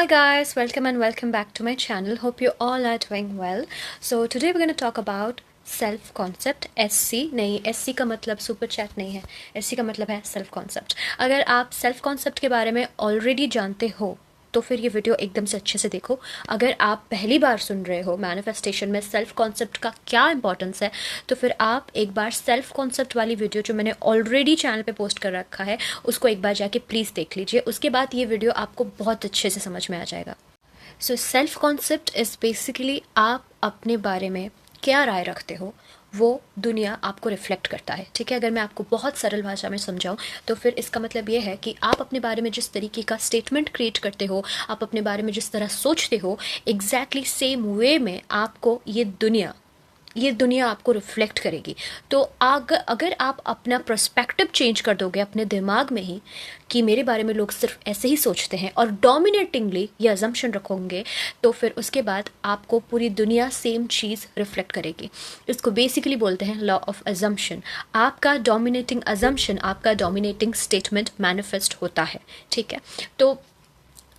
Hi guys, welcome and welcome back to my channel. Hope you all are doing well. So today we're going to talk about self concept. SC नहीं, SC का मतलब super chat नहीं है. SC का मतलब है self concept. अगर आप सेल्फ कॉन्सेप्ट के बारे में ऑलरेडी जानते हो तो फिर ये वीडियो एकदम से अच्छे से देखो. अगर आप पहली बार सुन रहे हो मैनिफेस्टेशन में सेल्फ कॉन्सेप्ट का क्या इंपॉर्टेंस है, तो फिर आप एक बार सेल्फ कॉन्सेप्ट वाली वीडियो जो मैंने ऑलरेडी चैनल पे पोस्ट कर रखा है उसको एक बार जाके प्लीज़ देख लीजिए. उसके बाद ये वीडियो आपको बहुत अच्छे से समझ में आ जाएगा. So self concept is basically आप अपने बारे में क्या राय रखते हो वो दुनिया आपको रिफ्लेक्ट करता है. ठीक है, अगर मैं आपको बहुत सरल भाषा में समझाऊं तो फिर इसका मतलब ये है कि आप अपने बारे में जिस तरीके का स्टेटमेंट क्रिएट करते हो, आप अपने बारे में जिस तरह सोचते हो, एग्जैक्टली सेम वे में आपको ये दुनिया आपको रिफ्लेक्ट करेगी. तो अगर आप अपना पर्सपेक्टिव चेंज कर दोगे अपने दिमाग में ही कि मेरे बारे में लोग सिर्फ ऐसे ही सोचते हैं और डोमिनेटिंगली ये अजम्पशन रखोगे, तो फिर उसके बाद आपको पूरी दुनिया सेम चीज़ रिफ्लेक्ट करेगी. इसको बेसिकली बोलते हैं लॉ ऑफ अजम्पशन. आपका डोमिनेटिंग अजम्पशन, आपका डोमिनेटिंग स्टेटमेंट मैनिफेस्ट होता है. ठीक है, तो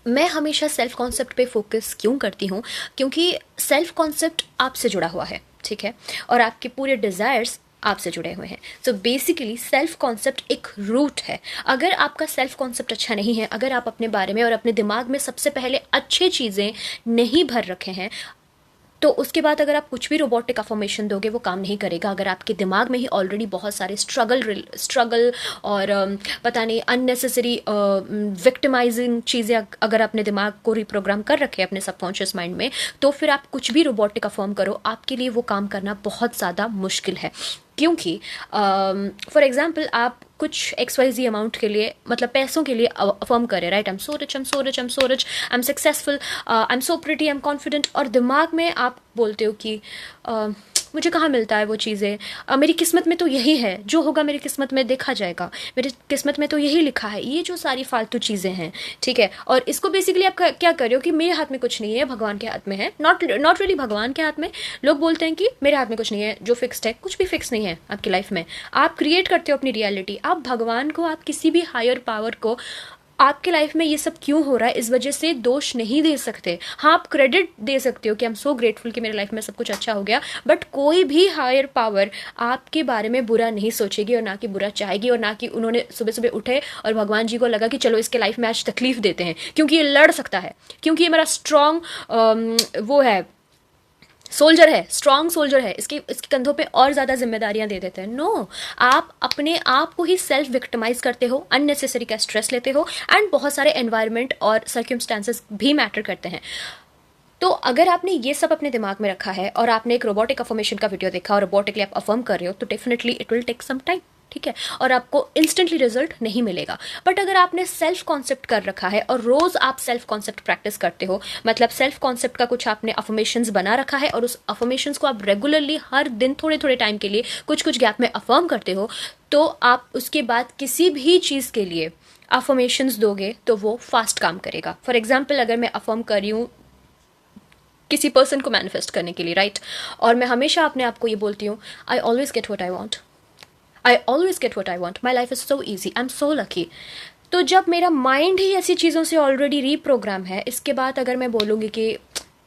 मैं हमेशा सेल्फ कॉन्सेप्ट पे फोकस क्यों करती हूँ? क्योंकि सेल्फ कॉन्सेप्ट आपसे जुड़ा हुआ है. ठीक है, और आपके पूरे डिज़ायर्स आपसे जुड़े हुए हैं. सो बेसिकली सेल्फ कॉन्सेप्ट एक रूट है. अगर आपका सेल्फ कॉन्सेप्ट अच्छा नहीं है, अगर आप अपने बारे में और अपने दिमाग में सबसे पहले अच्छी चीज़ें नहीं भर रखे हैं, तो उसके बाद अगर आप कुछ भी रोबोटिक अफर्मेशन दोगे वो काम नहीं करेगा. अगर आपके दिमाग में ही ऑलरेडी बहुत सारे स्ट्रगल और पता नहीं अननेसेसरी विक्टिमाइजिंग चीज़ें अगर आपने दिमाग को रिप्रोग्राम कर रखे अपने सबकॉन्शियस माइंड में, तो फिर आप कुछ भी रोबोटिक अफर्म करो, आपके लिए वो काम करना बहुत ज़्यादा मुश्किल है. क्योंकि फॉर एग्जाम्पल आप कुछ XYZ अमाउंट के लिए, मतलब पैसों के लिए अफर्म करें, right, I am so rich, I am so rich, I am so rich, I am successful, I am so pretty, I am confident, और दिमाग में आप बोलते हो कि मुझे कहाँ मिलता है वो चीज़ें, मेरी किस्मत में तो यही है, जो होगा मेरी किस्मत में देखा जाएगा, मेरी किस्मत में तो यही लिखा है. ये जो सारी फालतू चीज़ें हैं, ठीक है, और इसको बेसिकली आप क्या कर रहे हो कि मेरे हाथ में कुछ नहीं है, भगवान के हाथ में है. नॉट रियली भगवान के हाथ में. लोग बोलते हैं कि मेरे हाथ में कुछ नहीं है, जो फिक्स्ड है. कुछ भी फिक्स नहीं है आपकी लाइफ में. आप क्रिएट करते हो अपनी रियलिटी. आप भगवान को, आप किसी भी हायर पावर को आपके लाइफ में ये सब क्यों हो रहा है इस वजह से दोष नहीं दे सकते. हाँ, आप क्रेडिट दे सकते हो कि आई एम सो ग्रेटफुल कि मेरे लाइफ में सब कुछ अच्छा हो गया, बट कोई भी हायर पावर आपके बारे में बुरा नहीं सोचेगी और ना कि बुरा चाहेगी, और ना कि उन्होंने सुबह सुबह उठे और भगवान जी को लगा कि चलो इसके लाइफ में आज तकलीफ देते हैं क्योंकि ये लड़ सकता है, क्योंकि ये मेरा स्ट्रॉन्ग वो है, सोल्जर है, स्ट्रॉन्ग सोल्जर है, इसके कंधों पे और ज़्यादा जिम्मेदारियां दे देते हैं. नो, आप अपने आप को ही सेल्फ विक्टिमाइज करते हो, अननेसेसरी का स्ट्रेस लेते हो, एंड बहुत सारे एनवायरनमेंट और सर्क्यूमस्टांसेस भी मैटर करते हैं. तो अगर आपने ये सब अपने दिमाग में रखा है और आपने एक रोबोटिक अफर्मेशन का वीडियो देखा और रोबोटिकली आप अफर्म कर रहे हो, तो definitely it will take some time. ठीक है, और आपको इंस्टेंटली रिजल्ट नहीं मिलेगा. बट अगर आपने सेल्फ कॉन्सेप्ट कर रखा है और रोज आप सेल्फ कॉन्सेप्ट प्रैक्टिस करते हो, मतलब सेल्फ कॉन्सेप्ट का कुछ आपने अफर्मेशंस बना रखा है और उस अफर्मेशंस को आप रेगुलरली हर दिन थोड़े थोड़े टाइम के लिए कुछ कुछ गैप में अफर्म करते हो, तो आप उसके बाद किसी भी चीज़ के लिए अफर्मेशंस दोगे तो वो फास्ट काम करेगा. फॉर एग्जाम्पल, अगर मैं अफर्म कर रही हूँ किसी पर्सन को मैनिफेस्ट करने के लिए, राइट, और मैं हमेशा अपने आप को ये बोलती हूँ, I always get what I want, I always get what I want. My life is so easy. I'm so lucky. तो जब मेरा माइंड ही ऐसी चीज़ों से ऑलरेडी रीप्रोग्राम है, इसके बाद अगर मैं बोलूँगी कि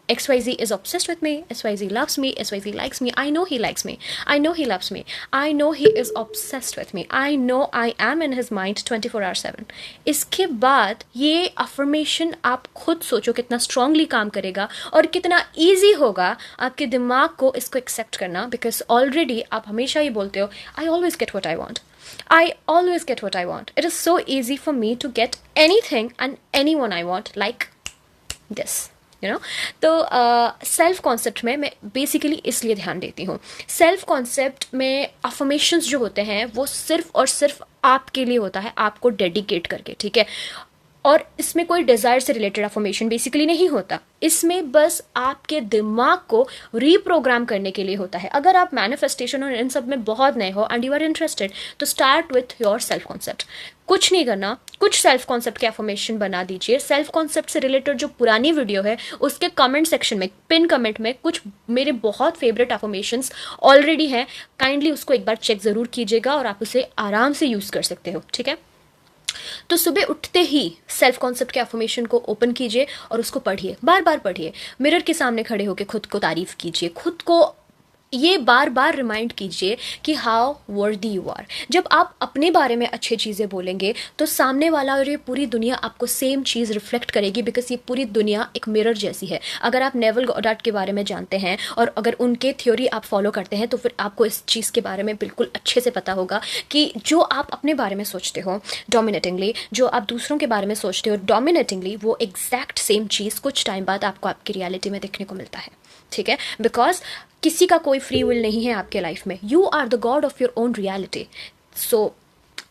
XYZ is obsessed with me, XYZ loves me, XYZ likes me, I know he likes me, I know he loves me, I know he is obsessed with me, I know I am in his mind 24/7. इसके बाद ये affirmation आप खुद सोचो कितना strongly काम करेगा और कितना ईजी होगा आपके दिमाग को इसको एक्सेप्ट करना, बिकॉज ऑलरेडी आप हमेशा ये बोलते हो, I always get what I want, I always get what I want. It is so easy for me to get anything and anyone I want, like this. तो सेल्फ कॉन्सेप्ट में मैं basically इसलिए ध्यान देती हूँ. सेल्फ कॉन्सेप्ट में affirmations जो होते हैं वो सिर्फ और सिर्फ आपके लिए होता है, आपको डेडिकेट करके. ठीक है, और इसमें कोई डिज़ायर से रिलेटेड अफर्मेशन बेसिकली नहीं होता. इसमें बस आपके दिमाग को रीप्रोग्राम करने के लिए होता है. अगर आप मैनिफेस्टेशन और इन सब में बहुत नए और यू आर इंटरेस्टेड, तो start with your self concept. कुछ नहीं करना, कुछ सेल्फ कॉन्सेप्ट के अफर्मेशन बना दीजिए. सेल्फ कॉन्सेप्ट से रिलेटेड जो पुरानी वीडियो है उसके कमेंट सेक्शन में, पिन कमेंट में कुछ मेरे बहुत फेवरेट अफर्मेशंस ऑलरेडी हैं. काइंडली उसको एक बार चेक ज़रूर कीजिएगा और आप उसे आराम से यूज़ कर सकते हो. ठीक है, तो सुबह उठते ही सेल्फ कॉन्सेप्ट के अफर्मेशन को ओपन कीजिए और उसको पढ़िए, बार बार पढ़िए। मिरर के सामने खड़े होकर खुद को तारीफ कीजिए, खुद को ये बार बार रिमाइंड कीजिए कि हाउ वर्दी यू आर। जब आप अपने बारे में अच्छी चीज़ें बोलेंगे तो सामने वाला और ये पूरी दुनिया आपको सेम चीज़ रिफ्लेक्ट करेगी, बिकॉज ये पूरी दुनिया एक मिरर जैसी है। अगर आप नेवल गॉडार्ड के बारे में जानते हैं और अगर उनके थ्योरी आप फॉलो करते हैं तो फिर आपको इस चीज़ के बारे में बिल्कुल अच्छे से पता होगा कि जो आप अपने बारे में सोचते हो डोमिनेटिंगली, जो आप दूसरों के बारे में सोचते हो डोमिनेटिंगली, वो एग्जैक्ट सेम चीज़ कुछ टाइम बाद आपको आपकी रियलिटी में देखने को मिलता है। ठीक है, बिकॉज किसी का कोई फ्री विल नहीं है आपके लाइफ में। You are the god of your own reality. So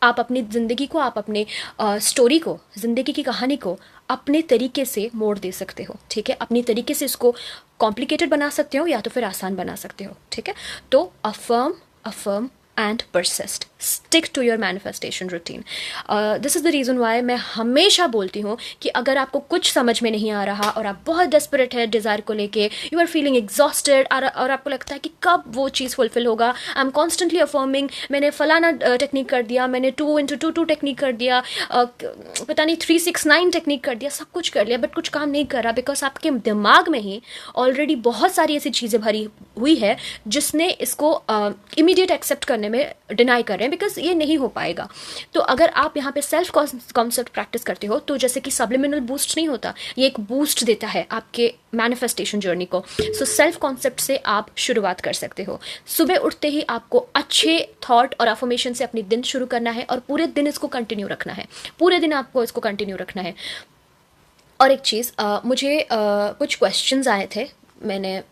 आप अपनी ज़िंदगी को, आप अपने स्टोरी को, ज़िंदगी की कहानी को अपने तरीके से मोड़ दे सकते हो। ठीक है, अपनी तरीके से इसको कॉम्प्लिकेटेड बना सकते हो या तो फिर आसान बना सकते हो। ठीक है, तो affirm and persist, stick to your manifestation routine. This is the reason why मैं हमेशा बोलती हूँ कि अगर आपको कुछ समझ में नहीं आ रहा और आप बहुत डेस्परेट है डिज़ायर को लेके, यू आर फीलिंग एग्जॉस्टेड और आपको लगता है कि कब वो चीज़ फुलफिल होगा, आई एम कॉन्स्टेंटली अफर्मिंग, मैंने फलाना टेक्निक कर दिया, मैंने 2x2 टेक्निक कर दिया, पता नहीं 3-6-9 टेक्निक कर दिया, सब कुछ कर लिया, बट कुछ काम नहीं कर रहा, बिकॉज आपके दिमाग में ही ऑलरेडी बहुत सारी ऐसी चीज़ें भरी हुई है जिसने इसको इमीडिएट एक्सेप्ट करने में डिनाई कर रहे हैं, बिकॉज ये नहीं हो पाएगा। तो अगर आप यहाँ पे सेल्फ कॉन्सेप्ट प्रैक्टिस करते हो तो जैसे कि सब्लिमिनल बूस्ट नहीं होता, ये एक बूस्ट देता है आपके मैनिफेस्टेशन जर्नी को। सो सेल्फ कॉन्सेप्ट से आप शुरुआत कर सकते हो। सुबह उठते ही आपको अच्छे थॉट और अफर्मेशन से अपनी दिन शुरू करना है और पूरे दिन इसको कंटिन्यू रखना है, पूरे दिन आपको इसको कंटिन्यू रखना है। और एक चीज़, मुझे कुछ क्वेश्चंस आए थे, मैंने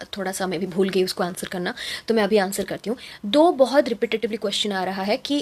थोड़ा सा मैं भी भूल गई उसको आंसर करना, तो मैं अभी आंसर करती हूँ। 2 बहुत रिपीटेटिवली क्वेश्चन आ रहा है कि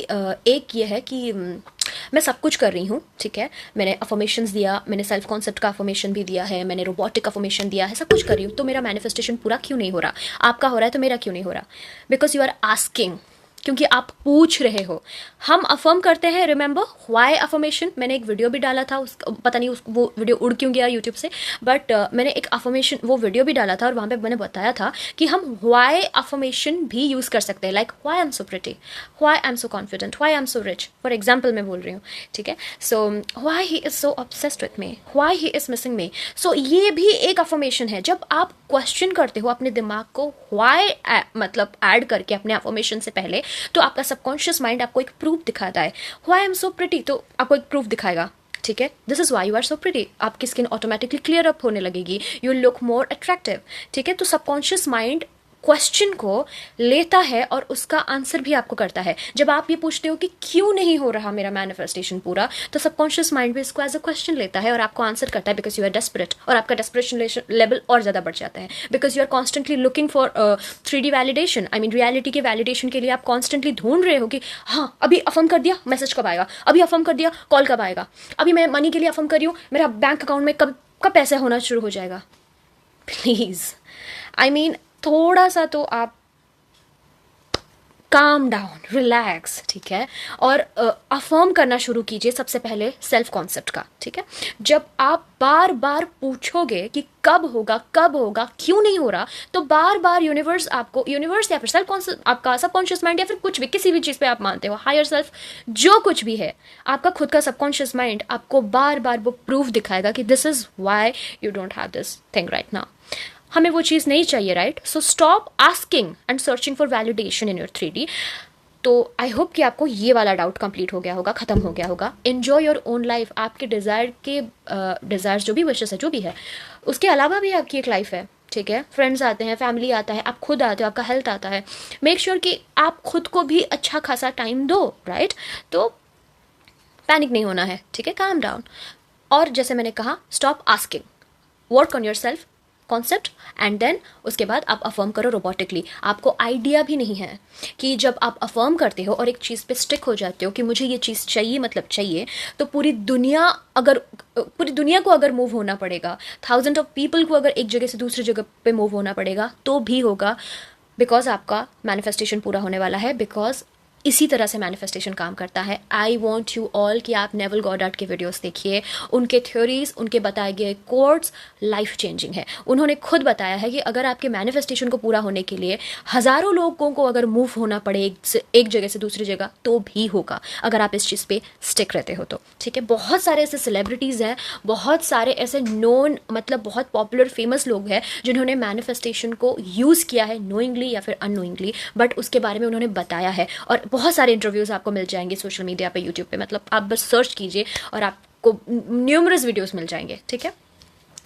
एक ये है कि मैं सब कुछ कर रही हूँ, ठीक है, मैंने अफर्मेशंस दिया, मैंने सेल्फ कॉन्सेप्ट का अफर्मेशन भी दिया है, मैंने रोबोटिक अफर्मेशन दिया है, सब कुछ कर रही हूँ, तो मेरा मैनिफेस्टेशन पूरा क्यों नहीं हो रहा? आपका हो रहा है तो मेरा क्यों नहीं हो रहा? बिकॉज यू आर आस्किंग, क्योंकि आप पूछ रहे हो। हम अफर्म करते हैं, रिमेंबर व्हाई अफर्मेशन, मैंने एक वीडियो भी डाला था, पता नहीं वो वीडियो उड़ क्यों गया यूट्यूब से, बट मैंने एक अफर्मेशन वो वीडियो भी डाला था और वहाँ पे मैंने बताया था कि हम व्हाई अफर्मेशन भी यूज़ कर सकते हैं, like why I am so pretty, why I am so confident, why I am so rich, for example मैं बोल रही हूँ। ठीक है, so why he is so obsessed with me, why he is missing me. So ये भी एक affirmation है। जब आप क्वेश्चन करते हो अपने दिमाग को व्हाई मतलब ऐड करके अपने अफर्मेशन से पहले, तो आपका सबकॉन्शियस माइंड आपको एक प्रूफ दिखाता है। Why I am so pretty, तो आपको एक प्रूफ दिखाएगा, ठीक है, this is why you are so pretty, आपकी स्किन ऑटोमेटिकली क्लियर अप होने लगेगी, यू लुक मोर अट्रैक्टिव। ठीक है, तो सबकॉन्शियस माइंड क्वेश्चन को लेता है और उसका आंसर भी आपको करता है। जब आप ये पूछते हो कि क्यों नहीं हो रहा मेरा मैनिफेस्टेशन पूरा, तो सबकॉन्शियस माइंड भी इसको एज अ क्वेश्चन लेता है और आपको आंसर करता है, बिकॉज यू आर डेस्परेट, और आपका डेस्परेशन लेवल और ज़्यादा बढ़ जाता है, because you are constantly looking for 3D validation, I mean reality के वैलिडेशन के लिए आप कॉन्स्टेंटली ढूंढ रहे हो कि हाँ अभी अफर्म कर दिया, मैसेज कब आएगा, अभी अफर्म कर दिया, कॉल कब आएगा, अभी मैं मनी के लिए अफर्म कर रही हूँ, मेरा बैंक अकाउंट में कब कब पैसा होना शुरू हो जाएगा। प्लीज़, आई मीन थोड़ा सा तो आप काम डाउन, रिलैक्स, ठीक है, और अफर्म करना शुरू कीजिए सबसे पहले सेल्फ कॉन्सेप्ट का। ठीक है, जब आप बार बार पूछोगे कि कब होगा, क्यों नहीं हो रहा, तो बार बार यूनिवर्स या फिर सेल्फ कॉन्सेप्ट, आपका सबकॉन्शियस माइंड या फिर कुछ भी, किसी भी चीज़ पे आप मानते हो, हायर सेल्फ, जो कुछ भी है, आपका खुद का सबकॉन्शियस माइंड आपको बार बार वो प्रूफ दिखाएगा कि this is why you don't have this thing right now. हमें वो चीज़ नहीं चाहिए, right? So stop asking and searching for validation in your 3D। तो आई होप कि आपको ये वाला डाउट कंप्लीट हो गया होगा, खत्म हो गया होगा। एन्जॉय योर ओन लाइफ, आपके डिज़ायर्स जो भी विशेस है, जो भी है, उसके अलावा भी आपकी एक लाइफ है। ठीक है, फ्रेंड्स आते हैं, फैमिली आता है, आप खुद आते हो, आपका हेल्थ आता है। मेक श्योर कि आप खुद को भी अच्छा खासा टाइम दो, राइट? तो पैनिक नहीं होना है, ठीक है, काम डाउन। और जैसे मैंने कहा, stop asking, work on your self concept, and then उसके बाद आप अफर्म करो रोबोटिकली। आपको आइडिया भी नहीं है कि जब आप अफर्म करते हो और एक चीज़ पे स्टिक हो जाते हो कि मुझे ये चीज़ चाहिए, मतलब चाहिए, तो पूरी दुनिया को अगर मूव होना पड़ेगा, 1000 ऑफ पीपल को अगर एक जगह से दूसरी जगह पे मूव होना पड़ेगा, तो भी होगा, बिकॉज आपका मैनिफेस्टेशन पूरा होने वाला है, बिकॉज इसी तरह से मैनिफेस्टेशन काम करता है। आई वॉन्ट यू ऑल कि आप नेवल गॉडार्ड के वीडियोस देखिए, उनके थ्योरीज, उनके बताए गए कोट्स लाइफ चेंजिंग है। उन्होंने खुद बताया है कि अगर आपके मैनिफेस्टेशन को पूरा होने के लिए हज़ारों लोगों को अगर मूव होना पड़े एक जगह से दूसरी जगह तो भी होगा, अगर आप इस चीज़ पे स्टिक रहते हो तो, ठीक है। बहुत सारे ऐसे सेलिब्रिटीज़ हैं, बहुत सारे ऐसे नोन मतलब बहुत पॉपुलर फेमस लोग हैं जिन्होंने मैनिफेस्टेशन को यूज़ किया है नोइंगली या फिर अननोइंगली, बट उसके बारे में उन्होंने बताया है। और बहुत सारे इंटरव्यूज़ आपको मिल जाएंगे सोशल मीडिया पे, यूट्यूब पे, मतलब आप बस सर्च कीजिए और आपको न्यूमरस वीडियोस मिल जाएंगे, ठीक है।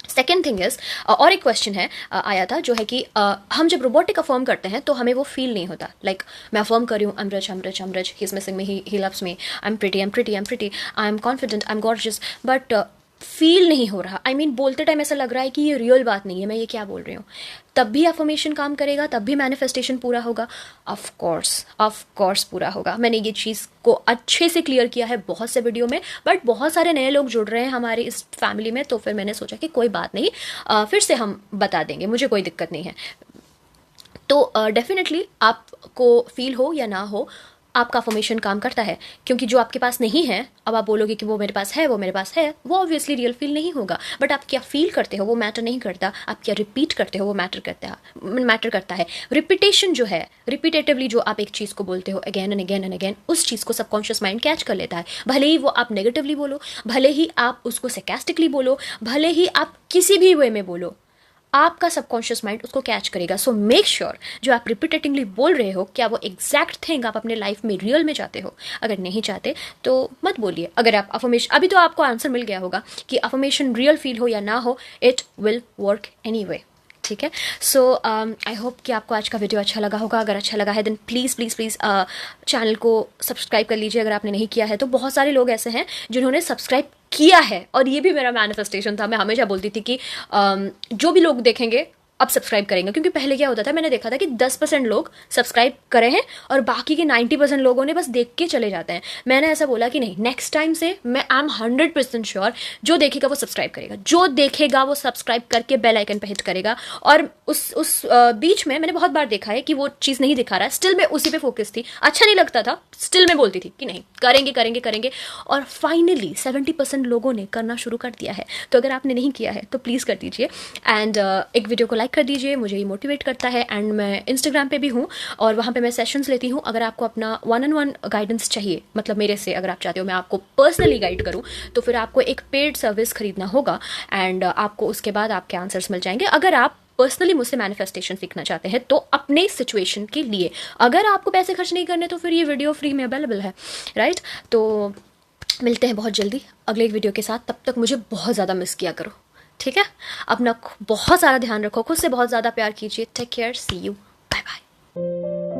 सेकेंड थिंग इज, और एक क्वेश्चन है आया था जो है कि हम जब रोबोटिक अफर्म करते हैं तो हमें वो फील नहीं होता। लाइक मैं अफर्म कर रही हूँ, I'm rich, he is missing me, he loves me, I'm pretty, I am confident, I am gorgeous, but feel नहीं हो रहा। I mean, बोलते टाइम ऐसा लग रहा है कि ये रियल बात नहीं है, मैं ये क्या बोल रही हूँ। तब भी अफर्मेशन काम करेगा, तब भी मैनिफेस्टेशन पूरा होगा। ऑफ कोर्स पूरा होगा। मैंने ये चीज़ को अच्छे से क्लियर किया है बहुत से वीडियो में, बट बहुत सारे नए लोग जुड़ रहे हैं हमारी इस फैमिली में, तो फिर मैंने सोचा कि कोई बात नहीं, फिर से हम बता देंगे, मुझे कोई दिक्कत नहीं है। तो डेफिनेटली आपको फील हो या ना हो, आपका अफर्मेशन काम करता है, क्योंकि जो आपके पास नहीं है, अब आप बोलोगे कि वो मेरे पास है, वो ऑब्वियसली रियल फील नहीं होगा। बट आप क्या फील करते हो वो मैटर नहीं करता, आप क्या रिपीट करते हो वो मैटर करता है। रिपीटेशन जो है, रिपीटेटिवली जो आप एक चीज़ को बोलते हो again and again and again, उस चीज़ को सबकॉन्शियस माइंड कैच कर लेता है। भले ही वो आप नेगेटिवली बोलो, भले ही आप उसको sarcastically बोलो, भले ही आप किसी भी वे में बोलो, आपका सबकॉन्शियस माइंड उसको कैच करेगा। सो मेक श्योर जो आप रिपीटेटिवली बोल रहे हो, क्या वो एग्जैक्ट थिंग आप अपने लाइफ में रियल में चाहते हो। अगर नहीं चाहते तो मत बोलिए। अगर आप अफर्मेशन, अभी तो आपको आंसर मिल गया होगा कि अफर्मेशन रियल फील हो या ना हो, इट विल वर्क एनीवे, ठीक है। सो आई होप कि आपको आज का वीडियो अच्छा लगा होगा। अगर अच्छा लगा है देन प्लीज़ चैनल को सब्सक्राइब कर लीजिए अगर आपने नहीं किया है तो। बहुत सारे लोग ऐसे हैं जिन्होंने सब्सक्राइब किया है, और ये भी मेरा मैनिफेस्टेशन था। मैं हमेशा बोलती थी कि जो भी लोग देखेंगे अब सब्सक्राइब करेंगे, क्योंकि पहले क्या होता था, मैंने देखा था कि 10% लोग सब्सक्राइब करे हैं और बाकी के 90% लोगों ने बस देख के चले जाते हैं। मैंने ऐसा बोला कि नहीं, नेक्स्ट टाइम से मैं आई एम 100% श्योर, जो देखेगा वो सब्सक्राइब करेगा, जो देखेगा वो सब्सक्राइब करके बेल आइकन पे हिट करेगा। और उस बीच में मैंने बहुत बार देखा है कि वो चीज़ नहीं दिखा रहा है, स्टिल मैं उसी पे फोकस थी, अच्छा नहीं लगता था, स्टिल मैं बोलती थी कि नहीं करेंगे, और फाइनली 70% लोगों ने करना शुरू कर दिया है। तो अगर आपने नहीं किया है तो प्लीज़ कर दीजिए, एंड एक वीडियो को लाइक कर दीजिए, मुझे ये मोटिवेट करता है। एंड मैं इंस्टाग्राम पे भी हूँ और वहाँ पे मैं सेशंस लेती हूँ। अगर आपको अपना 1-on-1 गाइडेंस चाहिए, मतलब मेरे से अगर आप चाहते हो मैं आपको पर्सनली गाइड करूँ, तो फिर आपको एक पेड सर्विस खरीदना होगा, एंड आपको उसके बाद आपके आंसर्स मिल जाएंगे। अगर आप पर्सनली मुझसे मैनिफेस्टेशन सीखना चाहते हैं तो अपने सिचुएशन के लिए, अगर आपको पैसे खर्च नहीं करने तो फिर ये वीडियो फ्री में अवेलेबल है, राइट। तो मिलते हैं बहुत जल्दी अगले एक वीडियो के साथ। तब तक मुझे बहुत ज़्यादा मिस किया करो, ठीक है। अपना बहुत सारा ध्यान रखो, खुद से बहुत ज़्यादा प्यार कीजिए। Take care, see you, bye bye.